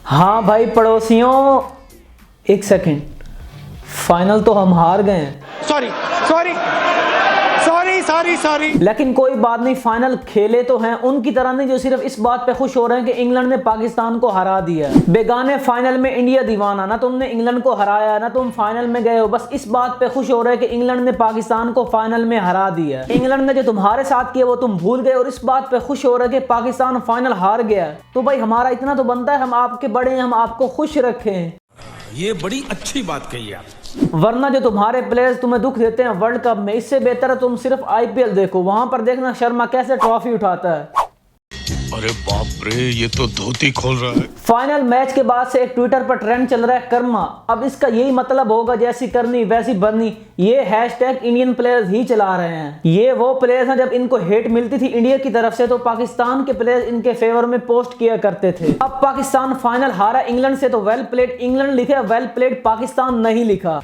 हाँ भाई पड़ोसियों, एक सेकंड, फाइनल तो हम हार गए हैं। Sorry sorry sorry sorry sorry. लेकिन कोई बात नहीं, फाइनल खेले तो हैं, उनकी तरह नहीं जो सिर्फ इस बात पे खुश हो रहे हैं कि इंग्लैंड ने पाकिस्तान को हरा दिया। बेगाने फाइनल में इंडिया दीवाना, ना तुमने इंग्लैंड को हराया ना तुम फाइनल में गए हो, बस इस बात पे खुश हो रहे हैं कि इंग्लैंड ने पाकिस्तान को फाइनल में हरा दिया। इंग्लैंड ने जो तुम्हारे साथ किया वो तुम भूल गए और इस बात पे खुश हो रहे हैं कि पाकिस्तान फाइनल हार गया। तो भाई हमारा इतना तो बनता है, हम आपके बड़े हैं, हम आपको खुश रखें। ये बड़ी अच्छी बात कही आप। वरना जो तुम्हारे प्लेयर्स तुम्हें दुख देते हैं वर्ल्ड कप में, इससे बेहतर है तुम सिर्फ आईपीएल देखो, वहां पर देखना शर्मा कैसे ट्रॉफी उठाता है। अरे बाप रे, ये तो धोती खोल रहा है। फाइनल मैच के बाद से एक ट्विटर पर ट्रेंड चल रहा है कर्मा। अब इसका यही मतलब होगा जैसी करनी वैसी बननी, ये हैशटैग इंडियन प्लेयर्स ही चला रहे हैं। ये वो प्लेयर्स हैं जब इनको हेट मिलती थी इंडिया की तरफ से तो पाकिस्तान के प्लेयर्स इनके फेवर में पोस्ट किया करते थे। अब पाकिस्तान फाइनल हारा इंग्लैंड से तो वेल प्लेड इंग्लैंड लिखे, वेल प्लेड पाकिस्तान नहीं लिखा।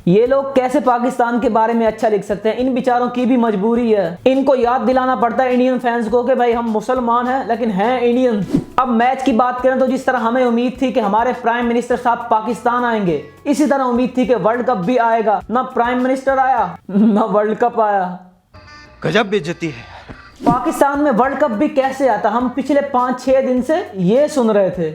ये लोग कैसे पाकिस्तान के बारे में अच्छा लिख सकते हैं? इन बेचारों की भी मजबूरी है। इनको याद दिलाना पड़ता है इंडियन फैंस को कि भाई हम मुसलमान हैं लेकिन हैं इंडियन। अब मैच की बात करें तो जिस तरह हमें उम्मीद थी कि हमारे प्राइम मिनिस्टर साहब पाकिस्तान आएंगे, इसी तरह उम्मीद थी कि वर्ल्ड कप भी आएगा। ना प्राइम मिनिस्टर आया ना वर्ल्ड कप आया। गजब बेइज्जती है। पाकिस्तान में वर्ल्ड कप भी कैसे आता, हम पिछले 5-6 दिन से ये सुन रहे थे।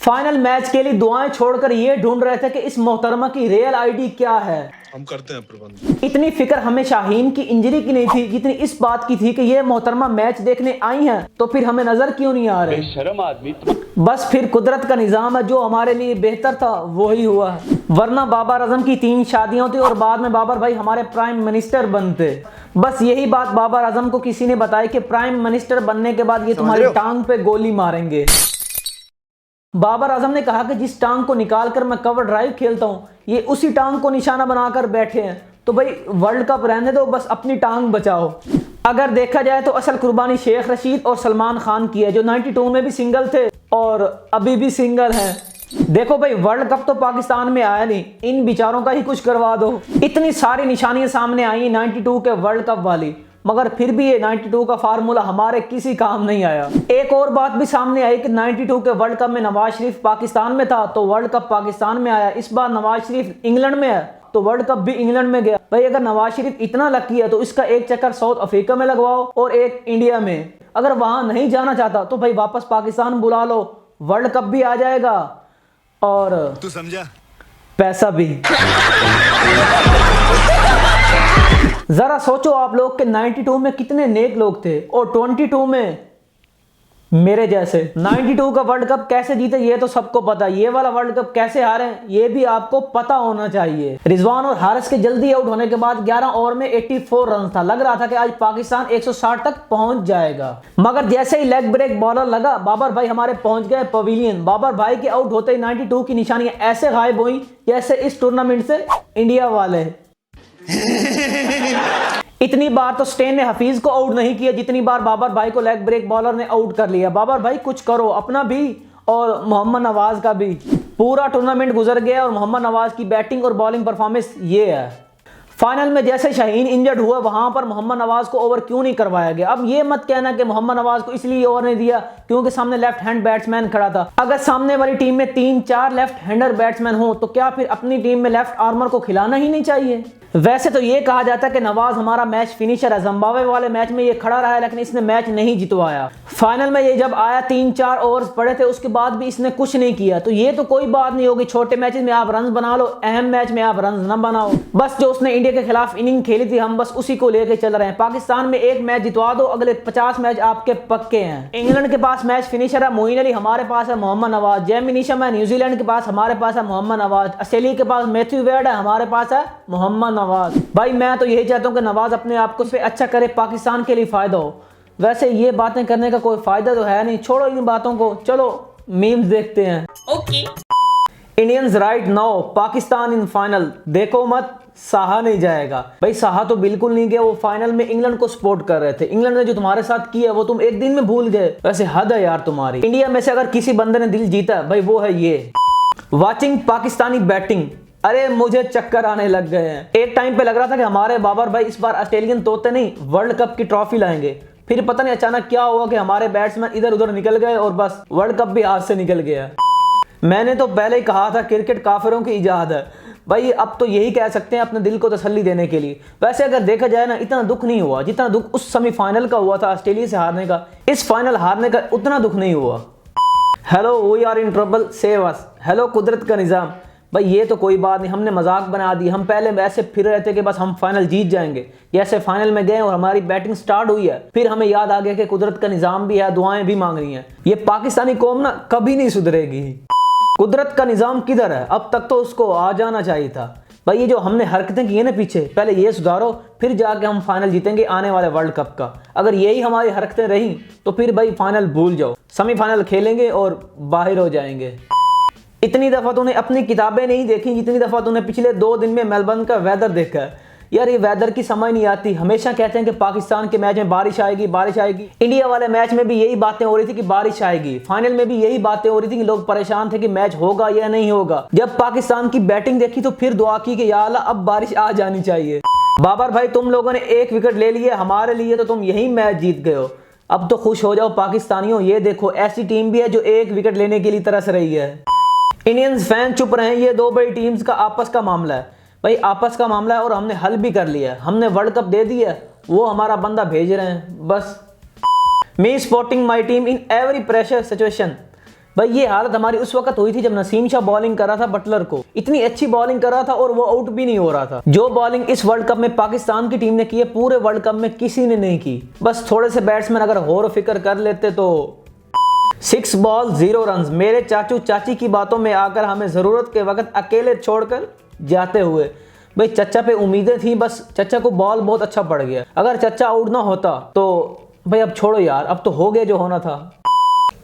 फाइनल मैच के लिए दुआएं छोड़कर ये ढूंढ रहे थे कि इस मोहतरमा की रियल आईडी क्या है। हम करते हैं प्रबंध। इतनी फिक्र हमें शाहीन की इंजरी की नहीं थी जितनी इस बात की थी कि ये मोहतरमा मैच देखने आई हैं, तो फिर हमें नजर क्यों नहीं आ रहे? शर्म आदमी। बस फिर कुदरत का निजाम है, जो हमारे लिए बेहतर था वही हुआ। वरना बाबर आजम की 3 शादियां होती और बाद में बाबर भाई हमारे प्राइम मिनिस्टर बनते। बस यही बात बाबर आजम को किसी ने बताई कि प्राइम मिनिस्टर बनने के बाद ये तुम्हारी टांग पे गोली मारेंगे। बाबर आजम ने कहा कि जिस टांग को निकालकर मैं कवर ड्राइव खेलता हूं, ये उसी टांग को निशाना बनाकर बैठे हैं। तो भाई वर्ल्ड कप रहने दो, बस अपनी टांग बचाओ। अगर देखा जाए तो असल कुर्बानी शेख रशीद और सलमान खान की है, जो 92 में भी सिंगल थे और अभी भी सिंगल हैं। देखो भाई वर्ल्ड कप तो पाकिस्तान में आया नहीं, इन बेचारों का ही कुछ करवा दो। इतनी सारी निशानियां सामने आई 92 के वर्ल्ड कप वाली, मगर फिर भी ये 92 का फार्मूला हमारे किसी काम नहीं आया। एक और बात भी सामने आई कि 92 के वर्ल्ड कप में नवाज शरीफ पाकिस्तान में था तो वर्ल्ड कप पाकिस्तान में आया। इस बार नवाज शरीफ इंग्लैंड में है तो वर्ल्ड कप भी इंग्लैंड में गया। भाई अगर नवाज शरीफ इतना लकी है तो इसका एक चक्कर साउथ अफ्रीका में लगवाओ और एक इंडिया में। अगर वहां नहीं जाना चाहता तो भाई वापस पाकिस्तान बुला लो, वर्ल्ड कप भी आ जाएगा और तू समझा, पैसा भी। जरा सोचो आप लोग के 92 में कितने नेक लोग थे और 22 में मेरे जैसे। 92 का वर्ल्ड कप कैसे जीते ये तो सबको पता, ये वाला वर्ल्ड कप कैसे हारे ये भी आपको पता होना चाहिए। रिजवान और हारिस के जल्दी आउट होने के बाद 11 ओवर में 84 रन था। लग रहा था कि आज पाकिस्तान 160 तक पहुंच जाएगा, मगर जैसे ही लेग ब्रेक बॉलर लगा बाबर भाई हमारे पहुंच गए पवेलियन। बाबर भाई के आउट होते ही 92 की निशानियां ऐसे गायब हुई जैसे इस टूर्नामेंट से इंडिया वाले। इतनी बार तो स्टेन ने हफीज को आउट नहीं किया जितनी बार बाबर भाई को लेग ब्रेक बॉलर ने आउट कर लिया। बाबर भाई कुछ करो, अपना भी और मोहम्मद नवाज का भी। पूरा टूर्नामेंट गुजर गया और मोहम्मद नवाज की बैटिंग और बॉलिंग परफॉर्मेंस ये है। फाइनल में जैसे शाहीन इंजर्ड हुआ वहां पर मोहम्मद नवाज को ओवर क्यों नहीं करवाया गया? अब ये मत कहना कि मोहम्मद नवाज को इसलिए ओवर नहीं दिया क्योंकि सामने लेफ्ट हैंड बैट्समैन खड़ा था। अगर सामने वाली टीम में 3-4 लेफ्ट हैंडर बैट्समैन हो तो क्या फिर अपनी टीम में लेफ्ट आर्मर को खिलाना ही नहीं चाहिए? वैसे तो ये कहा जाता है कि नवाज हमारा मैच फिनिशर है। जिम्बाब्वे वाले मैच में ये खड़ा रहा है लेकिन इसने मैच नहीं जितवाया। फाइनल में ये जब आया 3-4 ओवर्स पड़े थे उसके बाद भी इसने कुछ नहीं किया। तो ये तो कोई बात नहीं होगी, छोटे मैचेस में आप रन बना लो, अहम मैच में आप रन न बनाओ। बस जो उसने इंडिया के खिलाफ इनिंग खेली थी हम बस उसी को लेके चल रहे हैं। पाकिस्तान में एक मैच जितवा दो, अगले 50 मैच आपके पक्के हैं। इंग्लैंड के पास मैच फिनिशर है मोइन अली, हमारे पास है मोहम्मद नवाज। जैमी नीशम है न्यूजीलैंड के पास, हमारे पास है मोहम्मद नवाज। ऑस्ट्रेलिया के पास मैथ्यू वेड है, हमारे पास है मोहम्मद नवाज। भाई मैं तो यही चाहता हूं कि नवाज अपने आप को अच्छा करे, पाकिस्तान के लिए फायदा हो। वैसे ये बातें करने का कोई फायदा तो है नहीं, छोड़ो इन बातों को, चलो मीम्स देखते हैं। Okay. Indians right now Pakistan in final, देखो मत साहा नहीं जाएगा। भाई साहा तो बिल्कुल नहीं गया, वो फाइनल में इंग्लैंड को सपोर्ट कर रहे थे। इंग्लैंड ने जो तुम्हारे साथ किया वो तुम एक दिन में भूल गए। वैसे हद है यार तुम्हारी। इंडिया में से अगर किसी बंदे ने दिल जीता भाई वो है ये। वॉचिंग पाकिस्तानी बैटिंग, अरे मुझे चक्कर आने लग गए हैं। एक टाइम पे लग रहा था कि हमारे बाबर भाई इस बार ऑस्ट्रेलियन तोते नहीं वर्ल्ड कप की ट्रॉफी लाएंगे, फिर पता नहीं अचानक क्या हुआ कि हमारे बैट्समैन इधर उधर निकल गए और बस वर्ल्ड कप भी हाथ से निकल गया। मैंने तो पहले ही कहा था क्रिकेट काफिरों की इजाद है भाई, अब तो यही कह सकते हैं अपने दिल को तसल्ली देने के लिए। वैसे अगर देखा जाए ना, इतना दुख नहीं हुआ जितना दुख उस सेमीफाइनल का हुआ था ऑस्ट्रेलिया से हारने का। इस फाइनल हारने का उतना दुख नहीं हुआ। Hello we are in trouble save us, hello कुदरत का निज़ाम। भाई ये तो कोई बात नहीं, हमने मजाक बना दी। हम पहले ऐसे फिर रहे थे कि बस हम फाइनल जीत जाएंगे, जैसे फाइनल में गए और हमारी बैटिंग स्टार्ट हुई है, फिर हमें याद आ गया कि कुदरत का निज़ाम भी है, दुआएं भी मांगनी है। ये पाकिस्तानी कौम ना कभी नहीं सुधरेगी। कुदरत का निज़ाम किधर है? अब तक तो उसको आ जाना चाहिए था। भाई ये जो हमने हरकतें की है ना पीछे, पहले ये सुधारो, फिर जाके हम फाइनल जीतेंगे आने वाले वर्ल्ड कप का। अगर यही हमारी हरकतें रही तो फिर भाई फाइनल भूल जाओ, सेमीफाइनल खेलेंगे और बाहर हो जाएंगे। इतनी दफ़ा तूने अपनी किताबें नहीं देखी जितनी दफ़ा तूने पिछले 2 दिन में मेलबर्न का वेदर देखा है। यार ये वेदर की समझ नहीं आती। हमेशा कहते हैं कि पाकिस्तान के मैच में बारिश आएगी, बारिश आएगी। इंडिया वाले मैच में भी यही बातें हो रही थी कि बारिश आएगी। फाइनल में भी यही बातें हो रही थी कि लोग परेशान थे कि मैच होगा या नहीं होगा। जब पाकिस्तान की बैटिंग देखी तो फिर दुआ की कि या अल्लाह अब बारिश आ जानी चाहिए। बाबर भाई तुम लोगों ने 1 विकेट ले लिए, हमारे लिए तो तुम यही मैच जीत गए हो। अब तो खुश हो जाओ पाकिस्तानियों, ये देखो ऐसी टीम भी है जो 1 विकेट लेने के लिए तरस रही है। इंडियंस फैन चुप रहे, ये 2 बड़ी टीम्स का आपस का मामला है भाई, आपस का मामला है और हमने हल भी कर लिया है। हमने वर्ल्ड कप दे दिया, वो हमारा बंदा भेज रहे हैं बस। Me supporting my team in every pressure situation. भाई ये हालत हमारी उस वक्त हुई थी जब नसीम शाह बॉलिंग कर रहा था बटलर को, इतनी अच्छी बॉलिंग कर रहा था और वो आउट भी नहीं हो रहा था। जो बॉलिंग इस वर्ल्ड कप में पाकिस्तान की टीम ने की है, पूरे वर्ल्ड कप में किसी ने नहीं की। बस थोड़े से बैट्समैन अगर गौर फिक्र कर लेते तो 6 बॉल 0 रन। मेरे चाचू चाची की बातों में आकर हमें ज़रूरत के वक्त अकेले छोड़कर जाते हुए। भाई चच्चा पे उम्मीदें थी, बस चच्चा को बॉल बहुत अच्छा पड़ गया। अगर चच्चा आउट ना होता तो भाई अब छोड़ो यार, अब तो हो गया जो होना था।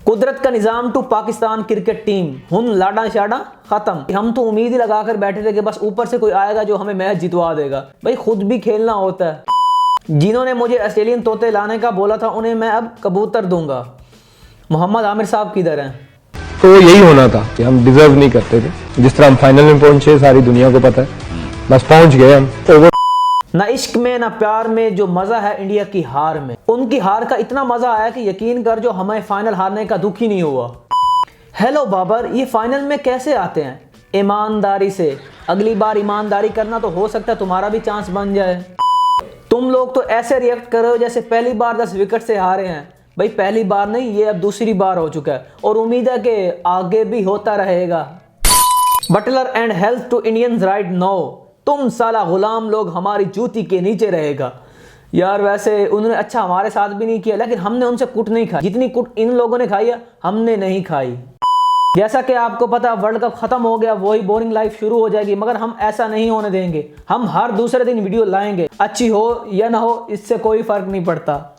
कुदरत का निज़ाम टू पाकिस्तान क्रिकेट टीम, हुन लाडा शाडा खत्म। हम तो उम्मीद ही लगा कर बैठे थे कि बस ऊपर से कोई आएगा जो हमें मैच जितवा देगा। भाई खुद भी खेलना होता है। जिन्होंने मुझे ऑस्ट्रेलियन तोते लाने का बोला था उन्हें मैं अब कबूतर दूंगा। मोहम्मद आमिर साहब किधर हैं? तो यही होना था कि हम डिजर्व नहीं करते थे। जिस तरह हम फाइनल में पहुंचे सारी दुनिया को पता है, बस पहुंच गए हम। ना इश्क में ना प्यार में जो मजा है इंडिया की हार में। उनकी हार का इतना मजा आया कि यकीन कर जो हमें फाइनल हारने का दुख ही नहीं हुआ। हेलो बाबर, ये फाइनल में कैसे आते हैं? ईमानदारी से। अगली बार ईमानदारी करना तो हो सकता है तुम्हारा भी चांस बन जाए। तुम लोग तो ऐसे रिएक्ट कर रहे हो जैसे पहली बार 10 विकेट से हारे हैं। भाई पहली बार नहीं, ये अब दूसरी बार हो चुका है और उम्मीद है कि आगे भी होता रहेगा। Butler and health to Indians right now, तुम साला गुलाम लोग हमारी जूती के नीचे रहेगा। यार वैसे उन्होंने अच्छा हमारे साथ भी नहीं किया, लेकिन हमने उनसे कुट नहीं खाई जितनी कुट इन लोगों ने खाई है, हमने नहीं खाई। जैसा कि आपको पता वर्ल्ड कप खत्म हो गया, वही बोरिंग लाइफ शुरू हो जाएगी, मगर हम ऐसा नहीं होने देंगे। हम हर दूसरे दिन वीडियो लाएंगे, अच्छी हो या ना हो इससे कोई फर्क नहीं पड़ता।